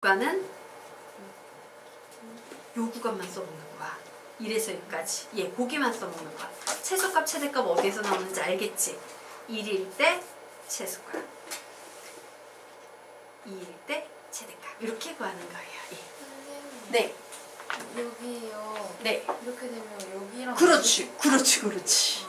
구간은 요 구간만 써먹는 거야. 1에서 6까지. 예, 고기만 써먹는 거야. 최소값, 최대값 어디에서 나오는지 알겠지? 1일 때 최소값, 2일 때 최대값. 이렇게 구하는 거예요. 예. 선생님, 네. 여기요. 네. 이렇게 되면 여기랑 그렇지. 그렇지. 그렇지.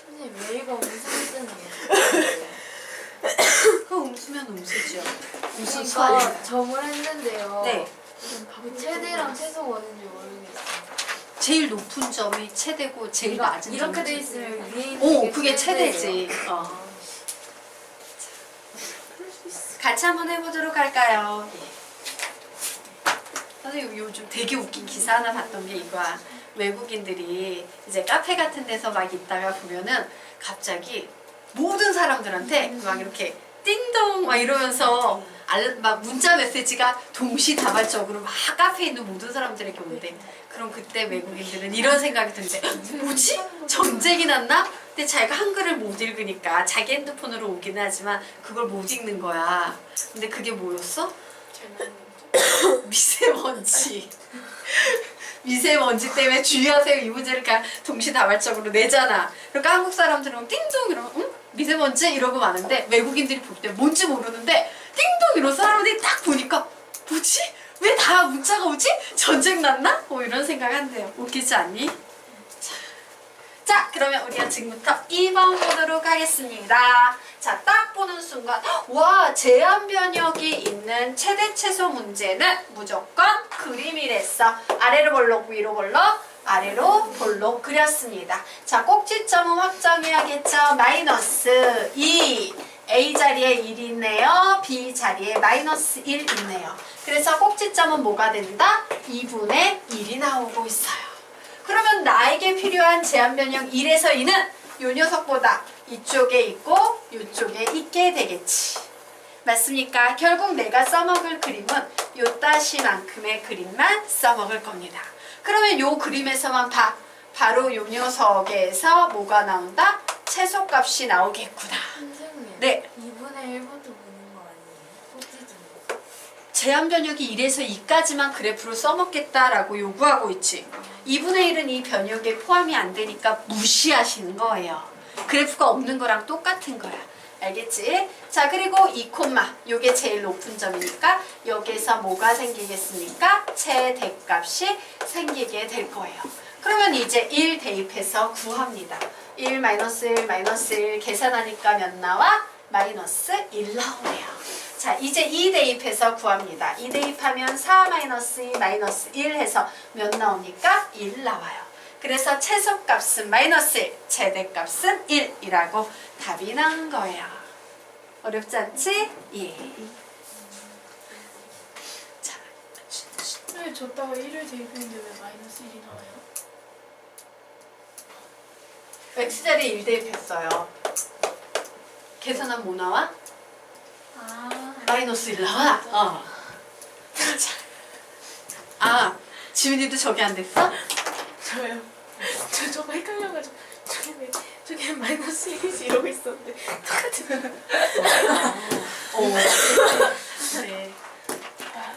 선생님, 왜 이거 웃음 쓰는 거예요? 그 음수면 음수죠. 음수 그러니까 수아니까. 점을 했는데요. 네. 최대랑 최소 원인지 모르겠어요. 제일 높은 점이 최대고 제일 낮은 점이 이렇게 돼 최대. 있으면 위에 있는 오, 게 그게 최대지. 최대예요. 어. 같이 한번 해보도록 할까요? 예. 선생님 요즘 되게 웃긴 기사 하나 봤던 게 이거야. 외국인들이 이제 카페 같은 데서 막 있다가 보면은 갑자기 모든 사람들한테 막 이렇게 띵동 막 이러면서 막 문자 메시지가 동시다발적으로 막 카페에 있는 모든 사람들에게 온대. 그럼 그때 외국인들은 이런 생각이 드는데 뭐지? 전쟁이 났나? 근데 자기가 한글을 못 읽으니까 자기 핸드폰으로 오기는 하지만 그걸 못 읽는 거야. 근데 그게 뭐였어? 미세먼지. 미세먼지 때문에 주의하세요 이 문제를 그냥 동시다발적으로 내잖아. 그러니까 한국 사람들은 띵동 이러면 응? 미세먼지? 이러고 마는데 외국인들이 볼 때 뭔지 모르는데 띵동 이러고 사람들이 딱 보니까 뭐지? 왜 다 문자가 오지? 전쟁 났나? 뭐 이런 생각한대요. 웃기지 않니? 자, 그러면 우리가 지금부터 2번 보도록 하겠습니다. 자, 딱 보는 순간 와, 제한 변역이 있는 최대 최소 문제는 무조건 그림이랬어. 아래로 볼록 위로 볼록 아래로 볼록 그렸습니다. 자, 꼭지점은 확정해야겠죠. 마이너스 2 A 자리에 1 있네요. B 자리에 마이너스 1 있네요. 그래서 꼭지점은 뭐가 된다? 2분의 1이 나오고 있어요. 그러면 나에게 필요한 제한 변형 1에서 2는 요 녀석보다 이쪽에 있고 이쪽에 있게 되겠지. 맞습니까? 결국 내가 써먹을 그림은 요 따시만큼의 그림만 써먹을 겁니다. 그러면 요 그림에서만 바로 요 녀석에서 뭐가 나온다? 최소값이 나오겠구나. 선생님, 네. 2분의 1부터 보는 거 아니에요? 꼭지점. 제한 변역이 1에서 2까지만 그래프로 써먹겠다라고 요구하고 있지. 2분의 1은 이 변역에 포함이 안 되니까 무시하시는 거예요. 그래프가 없는 거랑 똑같은 거야. 알겠지? 자, 그리고 2 콤마 요게 제일 높은 점이니까 여기에서 뭐가 생기겠습니까? 최대값이 생기게 될 거예요. 그러면 이제 1 대입해서 구합니다. 1 마이너스 1 마이너스 1 계산하니까 몇 나와? 마이너스 1 나오네요. 자, 이제 2 대입해서 구합니다. 2 대입하면 4 마이너스 2 마이너스 1 해서 몇 나오니까? 1 나와요. 그래서 최소값은 마이너스 1, 최대값은 1이라고 답이 나온 거예요. 어렵지 않지? 예. 자, 왜 줬다가 1을 대입했는데 왜 마이너스 1이 나와요? x자리에 1 대입했어요. 계산하면 뭐 나와? 아, 마이너스 1 나와? 어. 자. 아, 지훈이도 저게 안 됐어? 저요. 저거 헷갈려가지고 저게 마이너스 1이지 이러고 있었는데 똑같은. 네.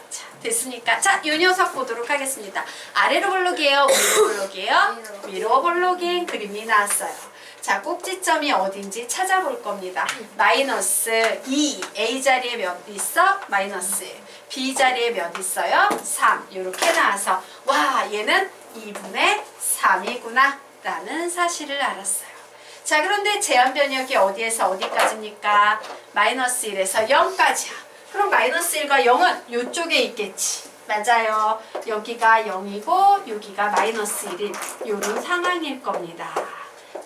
자, 됐습니까? 자, 이 녀석 보도록 하겠습니다. 아래로 볼록이에요? 위로 볼록이에요? 위로 볼록인 그림이 나왔어요. 자, 꼭지점이 어딘지 찾아볼 겁니다. 마이너스 2, A 자리에 몇 있어? 마이너스 1. B 자리에 몇 있어요? 3. 이렇게 나와서 와, 얘는 2분의 3이구나 라는 사실을 알았어요. 자, 그런데 제한 변역이 어디에서 어디까지입니까? 마이너스 1에서 0까지야. 그럼 마이너스 1과 0은 이쪽에 있겠지. 맞아요. 여기가 0이고 여기가 마이너스 1인 이런 상황일 겁니다.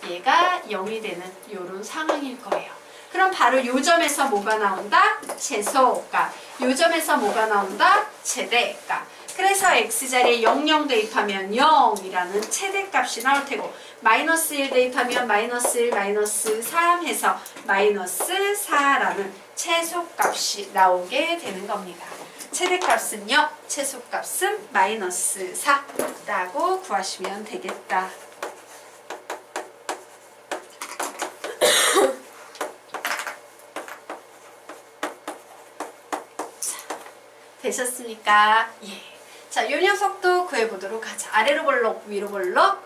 얘가 0이 되는 이런 상황일 거예요. 그럼 바로 요 점에서 뭐가 나온다? 최소값. 요 점에서 뭐가 나온다? 최대값. 그래서 x자리에 00 대입하면 0이라는 최대값이 나올 테고 마이너스 1 대입하면 마이너스 1, 마이너스 3 해서 마이너스 4라는 최소값이 나오게 되는 겁니다. 최대값은요, 최소값은 마이너스 4라고 구하시면 되겠다. 되셨습니까? 예. 자, 이 녀석도 구해보도록 하자. 아래로 볼록, 위로 볼록,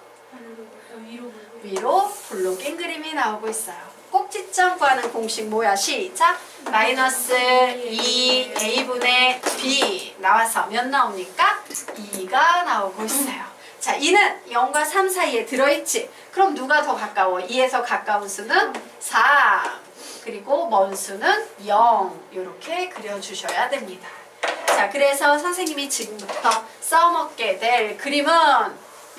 위로 볼록인 그림이 나오고 있어요. 꼭지점 구하는 공식 뭐야? 시작! 마이너스 2a분의 b 나와서 몇 나옵니까? 2가 나오고 있어요. 자, 2는 0과 3 사이에 들어있지. 그럼 누가 더 가까워? 2에서 가까운 수는 3, 그리고 먼 수는 0 이렇게 그려주셔야 됩니다. 자, 그래서 선생님이 지금부터 써먹게 될 그림은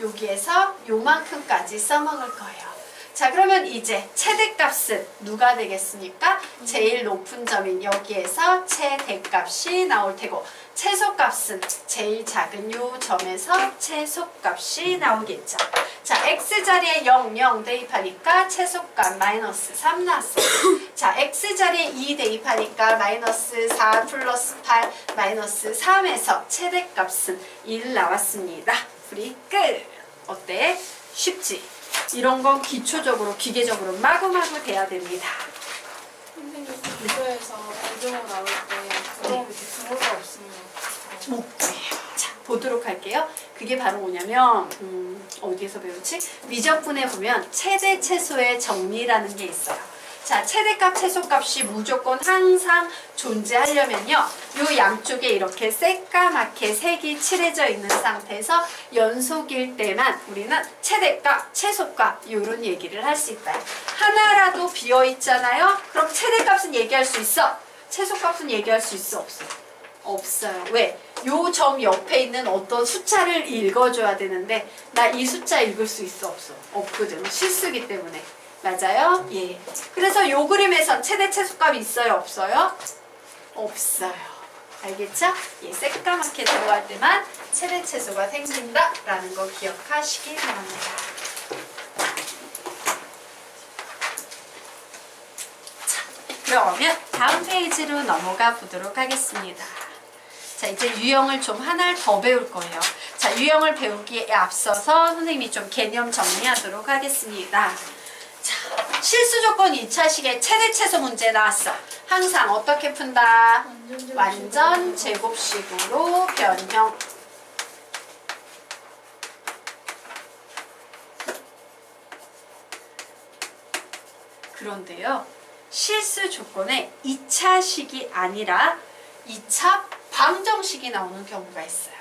여기에서 요만큼까지 써먹을 거예요. 자, 그러면 이제 최대값은 누가 되겠습니까? 제일 높은 점인 여기에서 최대값이 나올 테고 최소값은 제일 작은 요 점에서 최소값이 나오겠죠. 자, x자리에 0, 0 대입하니까 최소값 마이너스 3 나왔어요. 자, x자리에 2 대입하니까 마이너스 4 플러스 8 마이너스 3에서 최대값은 1 나왔습니다. 우리 끝! 어때? 쉽지? 이런 건 기초적으로 기계적으로 마구마구 돼야 됩니다. 선생님 기초에서 부정어 나올 때 부정어 밑에 부호가 없으면 없지예요. 자, 보도록 할게요. 그게 바로 뭐냐면 어디에서 배우지? 미적분에 보면 최대 최소의 정리라는 게 있어요. 자, 최대값 최소값이 무조건 항상 존재하려면요, 요 양쪽에 이렇게 새까맣게 색이 칠해져 있는 상태에서 연속일 때만 우리는 최대값 최소값 이런 얘기를 할 수 있다. 하나라도 비어 있잖아요. 그럼 최대값은 얘기할 수 있어. 최소값은 얘기할 수 있어? 없어? 없어요. 왜? 요 점 옆에 있는 어떤 숫자를 읽어줘야 되는데 나 이 숫자 읽을 수 있어? 없어? 없거든. 실수기 때문에. 맞아요? 예. 그래서 요 그림에선 최대 최소값이 있어요? 없어요? 없어요. 알겠죠? 예, 새까맣게 들어갈 때만 최대 최소가 생긴다 라는 거 기억하시기 바랍니다. 자, 그러면 다음 페이지로 넘어가 보도록 하겠습니다. 자, 이제 유형을 좀 하나를 더 배울 거예요. 자, 유형을 배우기에 앞서서 선생님이 좀 개념 정리하도록 하겠습니다. 자, 실수 조건 2차식에 최대 최소 문제 나왔어. 항상 어떻게 푼다? 완전 제곱식으로 변형. 그런데요, 실수 조건에 2차식이 아니라 2차 방정식이 나오는 경우가 있어요.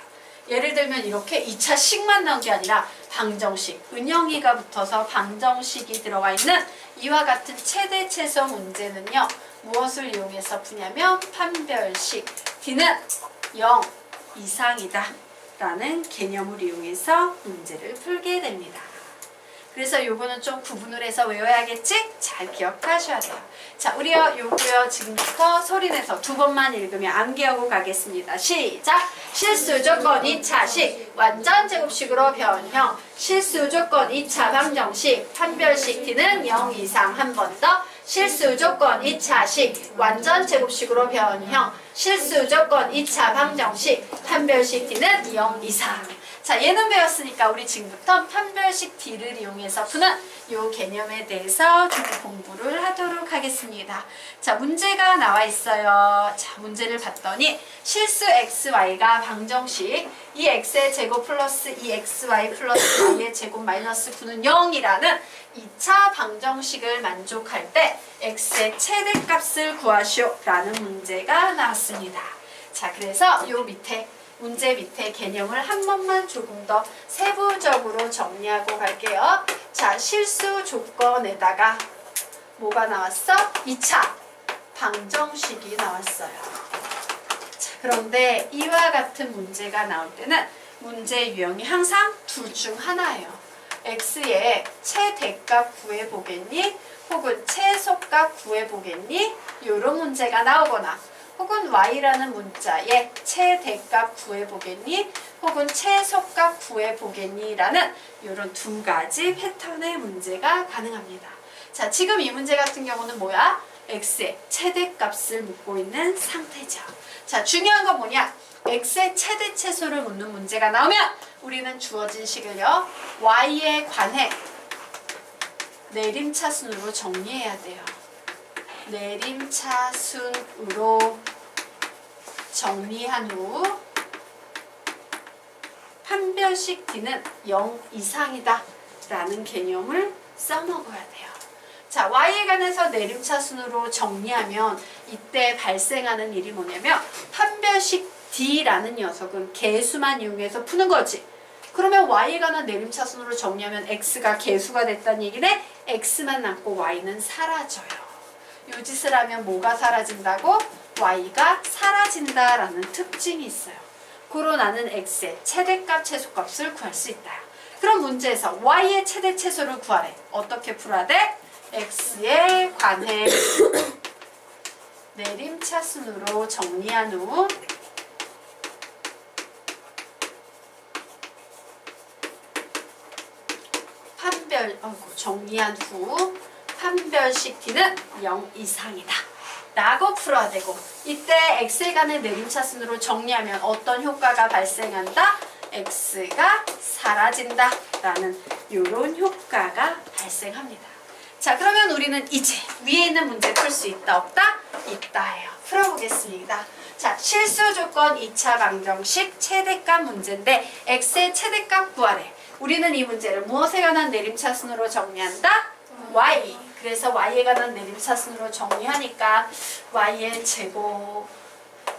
예를 들면 이렇게 2차식만 나온 게 아니라 방정식, 은영이가 붙어서 방정식이 들어가 있는 이와 같은 최대 최소 문제는요, 무엇을 이용해서 푸냐면 판별식, D는 0 이상이다 라는 개념을 이용해서 문제를 풀게 됩니다. 그래서 요거는 좀 구분을 해서 외워야겠지? 잘 기억하셔야 돼요. 자, 우리요 요거요 지금부터 소리내서 두 번만 읽으면 암기하고 가겠습니다. 시작! 실수 조건 2차식 완전 제곱식으로 변형. 실수 조건 2차 방정식 판별식 t는 0 이상. 한 번 더. 실수 조건 2차식 완전 제곱식으로 변형. 실수 조건 2차 방정식 판별식 t는 0 이상. 자, 얘는 배웠으니까 우리 지금부터 판별식 D를 이용해서 푸는 요 개념에 대해서 좀 공부를 하도록 하겠습니다. 자, 문제가 나와 있어요. 자, 문제를 봤더니 실수 XY가 방정식 이 X의 제곱 플러스 이 XY 플러스 Y의 제곱 마이너스 9는 0이라는 2차 방정식을 만족할 때 X의 최대값을 구하시오 라는 문제가 나왔습니다. 자, 그래서 요 밑에 문제 밑에 개념을 한 번만 조금 더 세부적으로 정리하고 갈게요. 자, 실수 조건에다가 뭐가 나왔어? 2차 방정식이 나왔어요. 자, 그런데 이와 같은 문제가 나올 때는 문제 유형이 항상 둘 중 하나예요. x의 최대값 구해보겠니? 혹은 최소값 구해보겠니? 이런 문제가 나오거나 혹은 y라는 문자에 최대값 구해보겠니? 혹은 최소값 구해보겠니? 라는 이런 두 가지 패턴의 문제가 가능합니다. 자, 지금 이 문제 같은 경우는 뭐야? x의 최대값을 묻고 있는 상태죠. 자, 중요한 건 뭐냐? x의 최대 최소를 묻는 문제가 나오면 우리는 주어진 식을요 y에 관해 내림차순으로 정리해야 돼요. 내림차순으로 정리한 후 판별식 D는 0 이상이다 라는 개념을 써먹어야 돼요. 자, y에 관해서 내림차순으로 정리하면 이때 발생하는 일이 뭐냐면 판별식 D라는 녀석은 개수만 이용해서 푸는 거지. 그러면 y에 관한 내림차순으로 정리하면 x가 개수가 됐다는 얘기네. x만 남고 y는 사라져요. 요 짓을 하면 뭐가 사라진다고? y가 사라진다라는 특징이 있어요. 고로 나는 x의 최대값, 최소값을 구할 수 있다. 그럼 문제에서 y의 최대, 최소를 구하래. 어떻게 풀어야 돼? x에 관해 내림차순으로 정리한 후 정리한 후 판별식 D는 0 이상이다 라고 풀어야 되고, 이때 x에 관한 내림차순으로 정리하면 어떤 효과가 발생한다? x가 사라진다 라는 이런 효과가 발생합니다. 자, 그러면 우리는 이제 위에 있는 문제 풀 수 있다 없다? 있다예요. 풀어보겠습니다. 자, 실수 조건 2차 방정식 최대값 문제인데 x의 최대값 구하래. 우리는 이 문제를 무엇에 관한 내림차순으로 정리한다? y. 그래서 y에 관한 내림차순으로 정리하니까 y의 제곱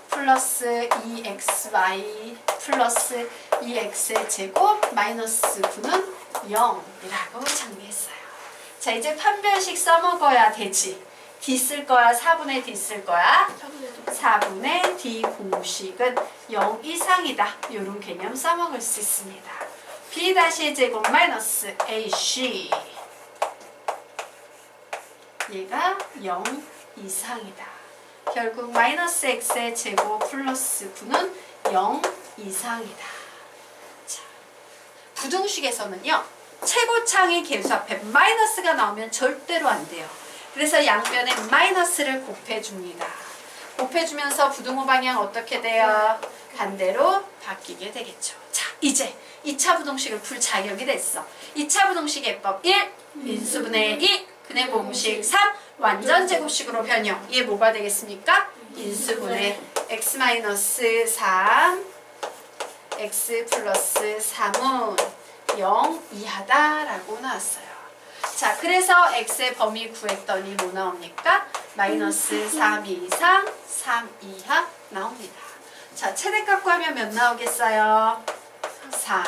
플러스 2xy 플러스 2x의 제곱 마이너스 9는 0이라고 정리했어요. 자, 이제 판별식 써먹어야 되지. D 쓸 거야? 4분의 D 쓸 거야? 4분의 D 공식은 0 이상이다. 이런 개념 써먹을 수 있습니다. B 다시 제곱 마이너스 AC 얘가 0 이상이다. 결국 마이너스 x의 제곱 플러스 9는 0 이상이다. 자, 부등식에서는요 최고창의 개수 앞에 마이너스가 나오면 절대로 안 돼요. 그래서 양변에 마이너스를 곱해줍니다. 곱해주면서 부등호 방향 어떻게 돼요? 반대로 바뀌게 되겠죠. 자, 이제 2차 부등식을 풀 자격이 됐어. 2차 부등식 예법 1, 인수분해 2, 근해 공식 3, 완전 제곱식으로 변형. 이게 뭐가 되겠습니까? 인수분해 x-3, x 플러스 3은 0 이하다라고 나왔어요. 자, 그래서 x의 범위 구했더니 뭐 나옵니까? 마이너스 3 이상, 3 이하 나옵니다. 자, 최대값 구하면 몇 나오겠어요? 3.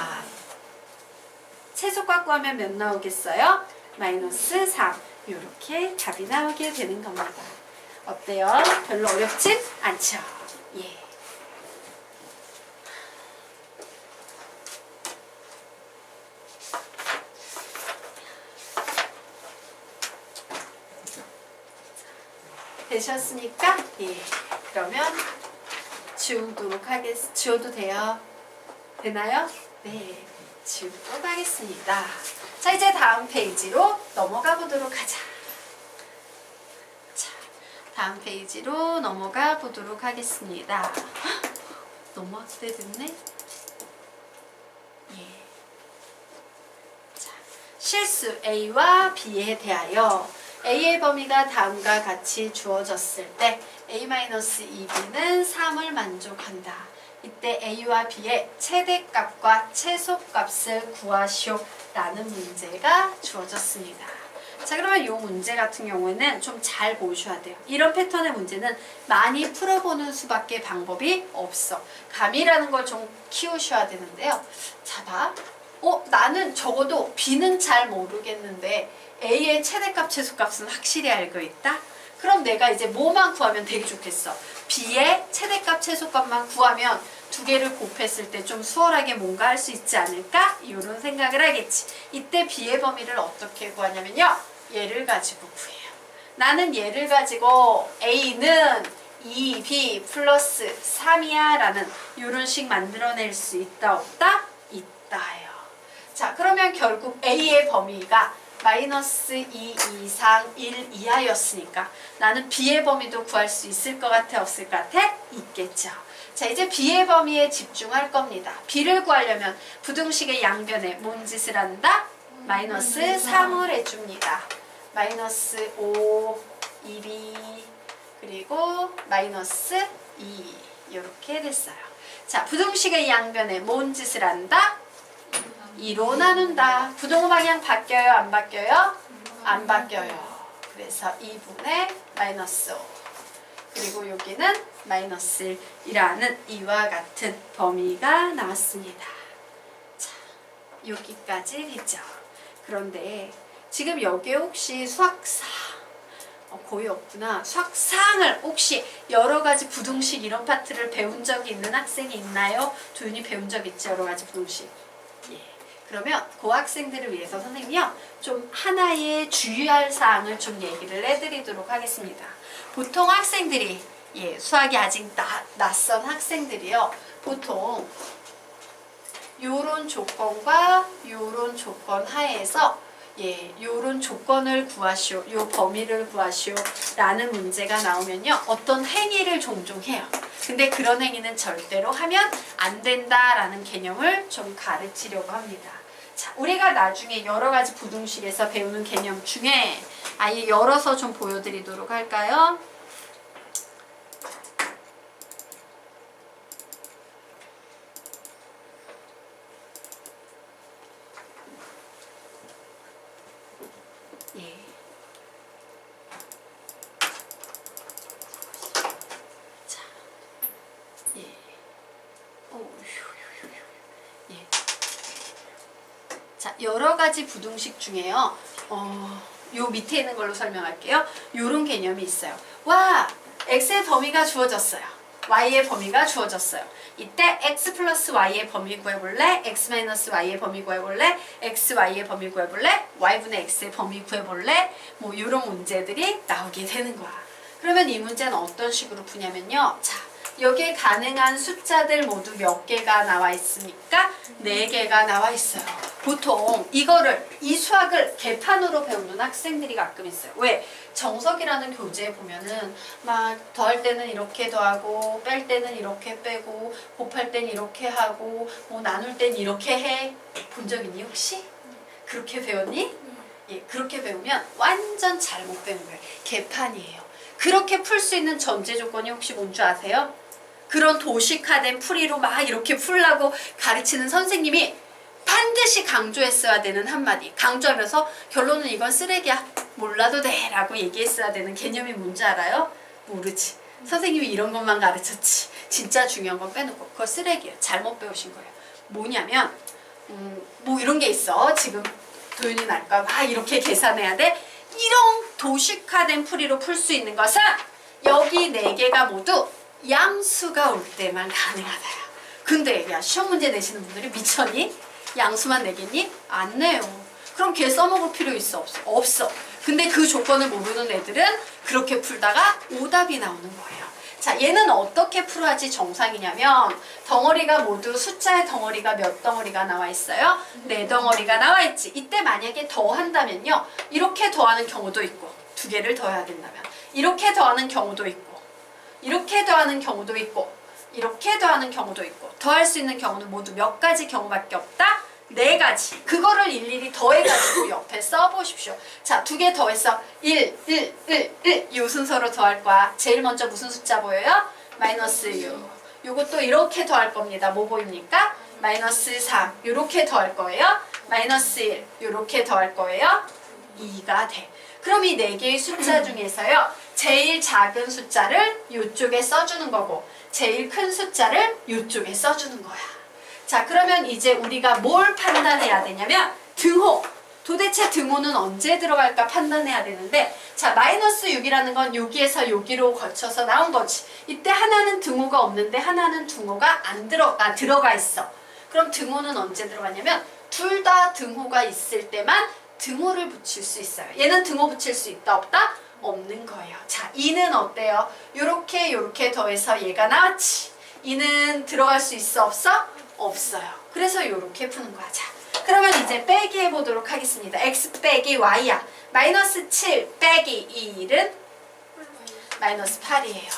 최소값 구하면 몇 나오겠어요? 마이너스 3. 이렇게 답이 나오게 되는 겁니다. 어때요? 별로 어렵진 않죠? 예. 되셨습니까? 예. 그러면 지워도 돼요. 되나요? 네. 지우도록 하겠습니다. 자, 이제 다음 페이지로 넘어가 보도록 하자. 자, 다음 페이지로 넘어가 보도록 하겠습니다. 헉, 너무 학대됐네? 예. 자, 실수 A와 B에 대하여 A의 범위가 다음과 같이 주어졌을 때 A-2B는 3을 만족한다. 이때 A와 B의 최대값과 최소값을 구하시오 라는 문제가 주어졌습니다. 자, 그러면 이 문제 같은 경우에는 좀 잘 보셔야 돼요. 이런 패턴의 문제는 많이 풀어보는 수밖에 방법이 없어. 감이라는 걸 좀 키우셔야 되는데요. 자, 봐. 나는 적어도 B는 잘 모르겠는데 A의 최대값, 최소값은 확실히 알고 있다? 그럼 내가 이제 뭐만 구하면 되게 좋겠어. B의 최대값, 최소값만 구하면 두 개를 곱했을 때 좀 수월하게 뭔가 할 수 있지 않을까? 이런 생각을 하겠지. 이때 B의 범위를 어떻게 구하냐면요. 얘를 가지고 구해요. 나는 얘를 가지고 A는 2B 플러스 3이야 라는 이런 식 만들어낼 수 있다 없다? 있다요. 자, 그러면 결국 A의 범위가 마이너스 2 이상 1 이하였으니까 나는 B의 범위도 구할 수 있을 것 같아? 없을 것 같아? 있겠죠. 자, 이제 B의 범위에 집중할 겁니다. B를 구하려면 부등식의 양변에 뭔 짓을 한다? 마이너스 3을 해줍니다. 마이너스 5, 2B, 그리고 마이너스 2 이렇게 됐어요. 자, 부등식의 양변에 뭔 짓을 한다? 2로 나눈다. 부동호 방향 바뀌어요? 안 바뀌어요? 안 바뀌어요. 그래서 2분의 마이너스 5. 그리고 여기는 마이너스 1이라는 이와 같은 범위가 나왔습니다. 자, 여기까지 됐죠. 그런데 지금 여기에 혹시 수학사 거의 없구나. 수학상을 혹시 여러 가지 부등식 이런 파트를 배운 적이 있는 학생이 있나요? 조윤이 배운 적 있지? 여러 가지 부등식. 예. 그러면 그 학생들을 위해서 선생님이요. 좀 하나의 주의할 사항을 좀 얘기를 해드리도록 하겠습니다. 보통 학생들이 수학이 아직 낯선 학생들이요. 보통 요런 조건과 요런 조건 하에서 요런 조건을 구하시오, 요 범위를 구하시오 라는 문제가 나오면요. 어떤 행위를 종종 해요. 근데 그런 행위는 절대로 하면 안 된다라는 개념을 좀 가르치려고 합니다. 자, 우리가 나중에 여러 가지 부등식에서 배우는 개념 중에 아예 열어서 좀 보여드리도록 할까요? 예. 자, 예. 예. 자, 여러 가지 부등식 중에요. 요 밑에 있는 걸로 설명할게요. 요런 개념이 있어요. 와, x의 범위가 주어졌어요. y의 범위가 주어졌어요. 이때 x 플러스 y의 범위 구해볼래? x 마이너스 y의 범위 구해볼래? x, y의 범위 구해볼래? y분의 x의 범위 구해볼래? 뭐 이런 문제들이 나오게 되는 거야. 그러면 이 문제는 어떤 식으로 푸냐면요. 자, 여기에 가능한 숫자들 모두 몇 개가 나와 있습니까? 4개가 나와 있어요. 보통 이 수학을 개판으로 배우는 학생들이 가끔 있어요. 왜? 정석이라는 교재에 보면은 막 더할 때는 이렇게 더하고 뺄 때는 이렇게 빼고 곱할 때는 이렇게 하고 뭐 나눌 때는 이렇게 해. 본 적 있니 혹시? 그렇게 배웠니? 예, 그렇게 배우면 완전 잘못 배운 거예요. 개판이에요. 그렇게 풀 수 있는 전제 조건이 혹시 뭔 줄 아세요? 그런 도식화된 풀이로 막 이렇게 풀라고 가르치는 선생님이 반드시 강조했어야 되는 한마디. 강조하면서 결론은 이건 쓰레기야. 몰라도 돼 라고 얘기했어야 되는 개념이 뭔지 알아요? 모르지. 선생님이 이런 것만 가르쳤지. 진짜 중요한 건 빼놓고 그거 쓰레기예요. 잘못 배우신 거예요. 뭐냐면 뭐 이런 게 있어. 지금 도윤이 날까 막 이렇게 계산해야 돼. 이런 도식화된 풀이로 풀 수 있는 것은 여기 4개가 모두 양수가 올 때만 가능하다요. 근데 야, 시험 문제 내시는 분들이 미쳤니? 양수만 내겠니? 안 내요. 그럼 걔 써먹을 필요 있어? 없어? 없어. 근데 그 조건을 모르는 애들은 그렇게 풀다가 오답이 나오는 거예요. 자, 얘는 어떻게 풀어야지 정상이냐면 덩어리가 모두 숫자의 덩어리가 몇 덩어리가 나와 있어요? 4덩어리가 나와 있지. 이때 만약에 더한다면요. 이렇게 더하는 경우도 있고 2개를 더해야 된다면 이렇게 더하는 경우도 있고 이렇게 더하는 경우도 있고 이렇게 더하는 경우도 있고 더할 수 있는 경우는 모두 몇 가지 경우밖에 없다? 4가지. 그거를 일일이 더해가지고 옆에 써보십시오. 자, 2개 더해서 1, 1, 1, 1 이 순서로 더할 거야. 제일 먼저 무슨 숫자 보여요? 마이너스 6. 요것도 이렇게 더할 겁니다. 뭐 보입니까? 마이너스 3. 요렇게 더할 거예요. 마이너스 1. 요렇게 더할 거예요. 2가 돼. 그럼 이 4개의 숫자 중에서요. 제일 작은 숫자를 요쪽에 써주는 거고 제일 큰 숫자를 요쪽에 써주는 거야. 자, 그러면 이제 우리가 뭘 판단해야 되냐면 등호. 도대체 등호는 언제 들어갈까 판단해야 되는데 자, 마이너스 6이라는 건 여기에서 여기로 거쳐서 나온 거지. 이때 하나는 등호가 없는데 하나는 등호가 들어가 있어. 그럼 등호는 언제 들어가냐면 둘 다 등호가 있을 때만 등호를 붙일 수 있어요. 얘는 등호 붙일 수 있다 없다? 없는 거예요. 자, 2는 어때요? 요렇게 더해서 얘가 나왔지. 2는 들어갈 수 있어 없어? 없어요. 그래서 요렇게 푸는 거야. 자, 그러면 이제 빼기 해보도록 하겠습니다. x 빼기 y야. 마이너스 7 빼기 1은 마이너스 8이에요.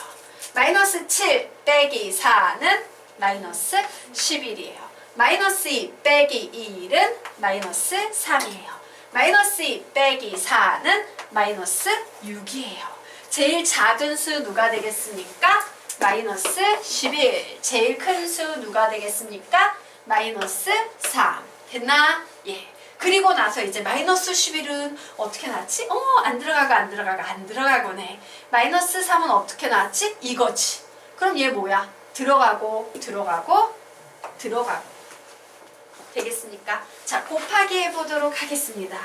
마이너스 7 빼기 4는 마이너스 11이에요. 마이너스 2 빼기 1은 마이너스 3이에요. 마이너스 2 빼기 4는 마이너스 6이에요. 제일 작은 수 누가 되겠습니까? 마이너스 11. 제일 큰 수 누가 되겠습니까? 마이너스 3. 됐나? 예. 그리고 나서 이제 마이너스 11은 어떻게 나왔지? 안 들어가고네. 마이너스 3은 어떻게 나왔지? 이거지. 그럼 얘 뭐야? 들어가고 되겠습니까? 자, 곱하기 해보도록 하겠습니다.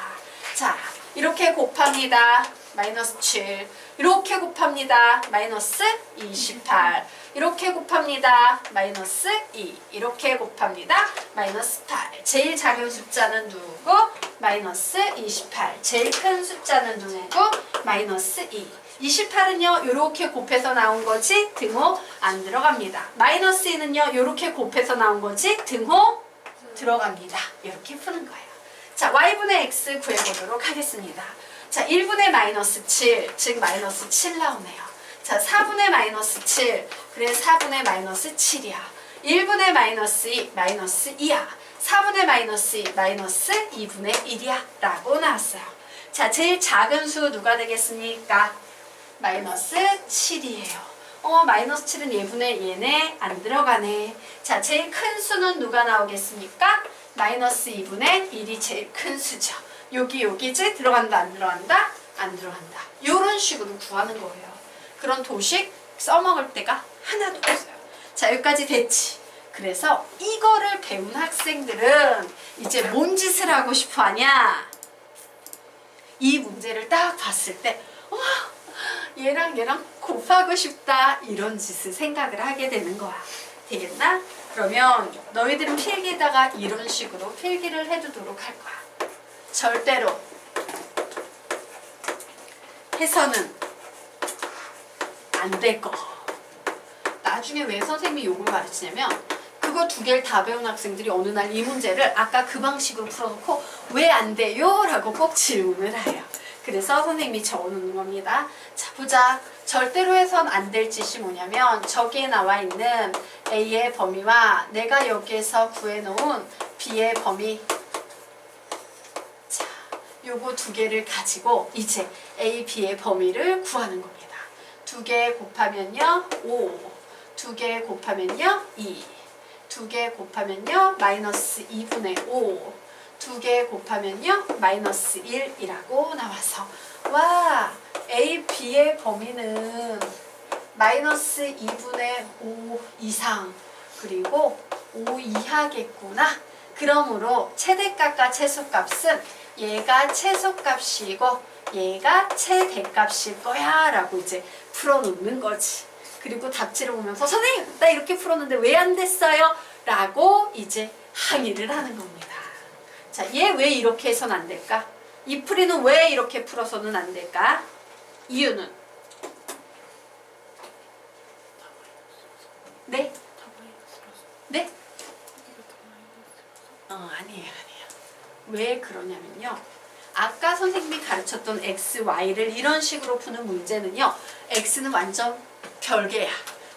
자, 이렇게 곱합니다. 마이너스 7. 이렇게 곱합니다. 마이너스 28. 이렇게 곱합니다. 마이너스 2. 이렇게 곱합니다. 마이너스 8. 제일 작은 숫자는 누구? 마이너스 28. 제일 큰 숫자는 누구? 마이너스 2. 28은요, 요렇게 곱해서 나온 거지 등호 안 들어갑니다. 마이너스 2는요, 요렇게 곱해서 나온 거지 등호 들어갑니다. 이렇게 푸는 거예요. 자, y분의 x 구해보도록 하겠습니다. 자, 1분의 마이너스 7, 즉 마이너스 7 나오네요. 자, 4분의 마이너스 7, 그래 4분의 마이너스 7이야. 1분의 마이너스 2, 마이너스 2야. 4분의 마이너스 2, 마이너스 2분의 1이야. 라고 나왔어요. 자, 제일 작은 수 누가 되겠습니까? 마이너스 7이에요. 마이너스 7은 얘분의 얘네 안 들어가네. 자, 제일 큰 수는 누가 나오겠습니까? 마이너스 2분의 1이 제일 큰 수죠. 여기지? 들어간다 안 들어간다? 안 들어간다. 이런 식으로 구하는 거예요. 그런 도식 써먹을 때가 하나도 없어요. 자, 여기까지 됐지. 그래서 이거를 배운 학생들은 이제 뭔 짓을 하고 싶어 하냐? 이 문제를 딱 봤을 때 얘랑 곱하고 싶다 이런 짓을 생각을 하게 되는 거야. 되겠나? 그러면 너희들은 필기에다가 이런 식으로 필기를 해두도록 할 거야. 절대로 해서는 안 될 거. 나중에 왜 선생님이 욕을 가르치냐면 그거 2개를 다 배운 학생들이 어느 날 이 문제를 아까 그 방식으로 풀어놓고 왜 안 돼요? 라고 꼭 질문을 해요. 그래서 선생님이 적어놓는 겁니다. 자, 보자. 절대로 해선 안 될 짓이 뭐냐면 저기에 나와 있는 A의 범위와 내가 여기에서 구해놓은 B의 범위, 자, 요거 2개를 가지고 이제 A, B의 범위를 구하는 겁니다. 2개 곱하면요 5, 2개 곱하면요 2, 2개 곱하면요 마이너스 2분의 5, 2개 곱하면요 마이너스 1이라고 나와서 와, A, B의 범위는 마이너스 2분의 5 이상 그리고 5 이하겠구나. 그러므로 최대값과 최소값은 얘가 최소값이고 얘가 최대값일 거야 라고 이제 풀어놓는 거지. 그리고 답지를 보면서 선생님 나 이렇게 풀었는데 왜 안 됐어요? 라고 이제 항의를 하는 겁니다. 자, 얘 왜 이렇게 해선 안 될까? 이 풀이는 왜 이렇게 풀어서는 안 될까? 이유는? 네? 네? 아니에요. 왜 그러냐면요. 아까 선생님이 가르쳤던 x, y를 이런 식으로 푸는 문제는요. x는 완전 별개야.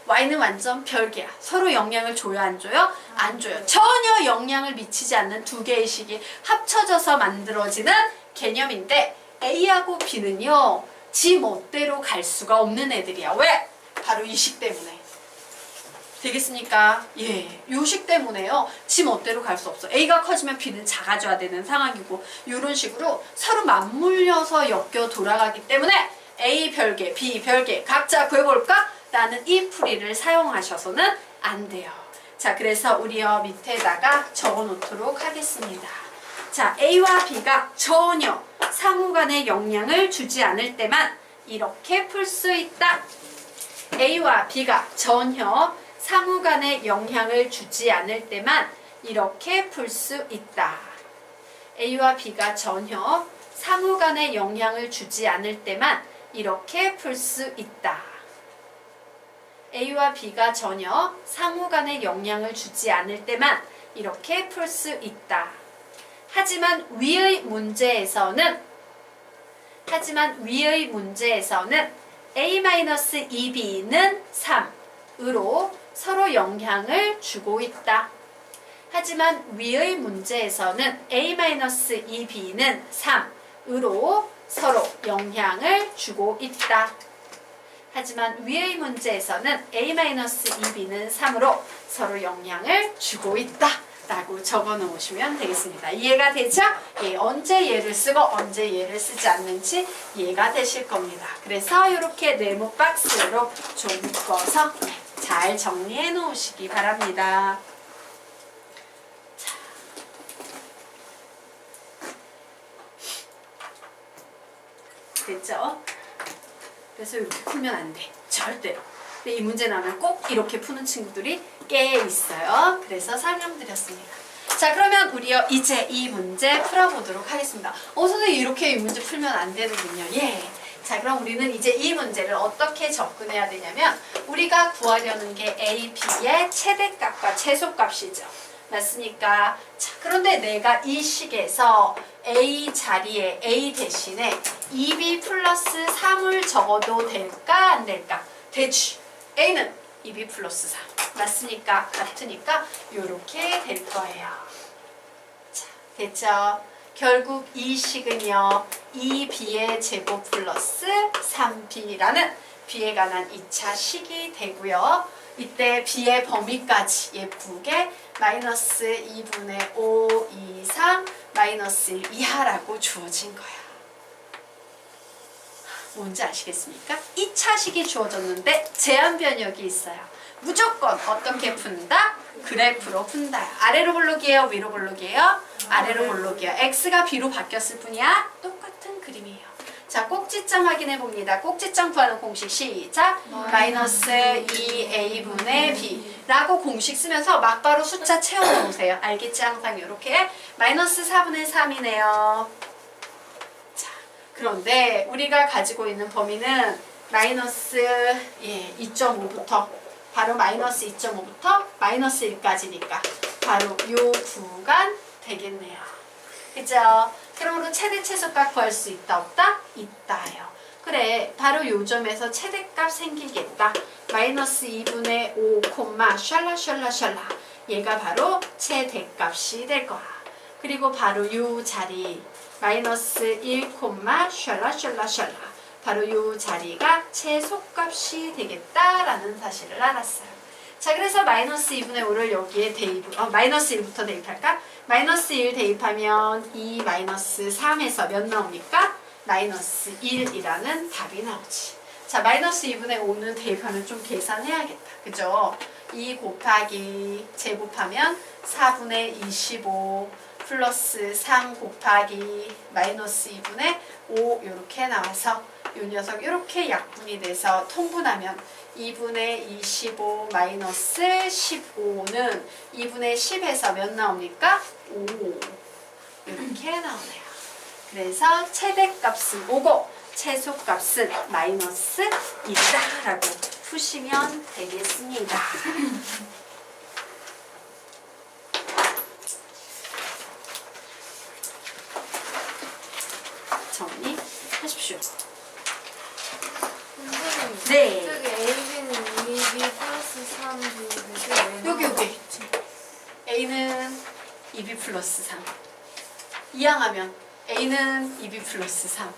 y는 완전 별개야. 서로 영향을 줘요, 안 줘요? 안 줘요. 전혀 영향을 미치지 않는 두 개의 식이 합쳐져서 만들어지는 개념인데 A하고 B는요. 지 멋대로 갈 수가 없는 애들이야. 왜? 바로 이 식 때문에. 되겠습니까? 예, 요 식 때문에요. 지 멋대로 갈 수 없어. A가 커지면 B는 작아져야 되는 상황이고 이런 식으로 서로 맞물려서 엮여 돌아가기 때문에 A 별개, B 별개 각자 구해볼까? 라는 이 풀이를 사용하셔서는 안 돼요. 자, 그래서 우리요 밑에다가 적어놓도록 하겠습니다. 자, A와 B가 전혀 상호간에 영향을 주지 않을 때만 이렇게 풀 수 있다. A와 B가 전혀 상호간에 영향을 주지 않을 때만 이렇게 풀 수 있다. A와 B가 전혀 상호간에 영향을 주지 않을 때만 이렇게 풀 수 있다. A와 B가 전혀 상호간에 영향을 주지 않을 때만 이렇게 풀 수 있다. 하지만 위의 문제에서는 A-2B는 3으로 서로 영향을 주고 있다. 하지만 위의 문제에서는 A-2B는 3으로 서로 영향을 주고 있다. 하지만 위의 문제에서는 A-2B는 3으로 서로 영향을 주고 있다. 라고 적어 놓으시면 되겠습니다. 이해가 되죠? 예, 언제 얘를 쓰고 언제 얘를 쓰지 않는지 이해가 되실 겁니다. 그래서 이렇게 네모 박스로 좀 묶어서 잘 정리해 놓으시기 바랍니다. 자. 됐죠? 그래서 이렇게 풀면 안 돼. 절대로. 근데 이 문제 나오면 꼭 이렇게 푸는 친구들이 꽤 있어요. 그래서 설명드렸습니다. 자, 그러면 우리요 이제 이 문제 풀어보도록 하겠습니다. 선생님 이렇게 이 문제 풀면 안 되는군요. 예. 자, 그럼 우리는 이제 이 문제를 어떻게 접근해야 되냐면 우리가 구하려는 게 A, B의 최대값과 최소값이죠. 맞습니까? 자, 그런데 내가 이 식에서 A 자리에 A 대신에 2B 플러스 3을 적어도 될까 안 될까? 되지. A는 2B 플러스 3. 맞습니까? 같으니까 이렇게 될 거예요. 자, 됐죠? 결국 이 식은요. 2B의 제곱 플러스 3B라는 B에 관한 2차 식이 되고요. 이때 B의 범위까지 예쁘게 마이너스 2분의 5 이상 마이너스 1 이하라고 주어진 거야. 뭔지 아시겠습니까? 2차 식이 주어졌는데 제한 변역이 있어요. 무조건 어떻게 푼다? 그래프로 푼다. 아래로 볼록이에요? 위로 볼록이에요? 아래로 볼록이에요. X가 B로 바뀌었을 뿐이야. 똑같은 그림이에요. 자, 꼭지점 확인해 봅니다. 꼭지점 구하는 공식 시작. 마이너스 2A분의 B 라고 공식 쓰면서 막바로 숫자 채워 놓으세요. 알겠지? 항상 이렇게 마이너스 4분의 3이네요. 자, 그런데 우리가 가지고 있는 범위는 마이너스 2.5부터 바로 마이너스 2.5부터 마이너스 1까지니까 바로 요 구간 되겠네요. 그죠? 그러므로 최대 최소값 구할 수 있다 없다? 있다요. 그래, 바로 요 점에서 최대값 생기겠다. 마이너스 2분의 5 콤마 샬라 얘가 바로 최대값이 될 거야. 그리고 바로 요 자리 마이너스 1 콤마 샬라 바로 요 자리가 최소값이 되겠다라는 사실을 알았어요. 자, 그래서 마이너스 2분의 5를 여기에 마이너스 1부터 대입할까? 마이너스 1 대입하면 2 마이너스 3에서 몇 나옵니까? 마이너스 1이라는 답이 나오지. 자, 마이너스 2분의 5는 대입하면 좀 계산해야겠다. 그죠? 2 곱하기 제곱하면 4분의 25 플러스 3 곱하기 마이너스 2분의 5 이렇게 나와서 이 녀석 이렇게 약분이 돼서 통분하면 2분의 25 마이너스 15는 2분의 10에서 몇 나옵니까? 5 이렇게 나오네요. 그래서 최대값은 5고 최소값은 마이너스 1이다 라고 푸시면 되겠습니다. 정리하십시오. 선생님, 네. 저기 AB는 2B 플러스 3B 여기 A는 2B 플러스 3 이항하면 A는 2B 플러스 3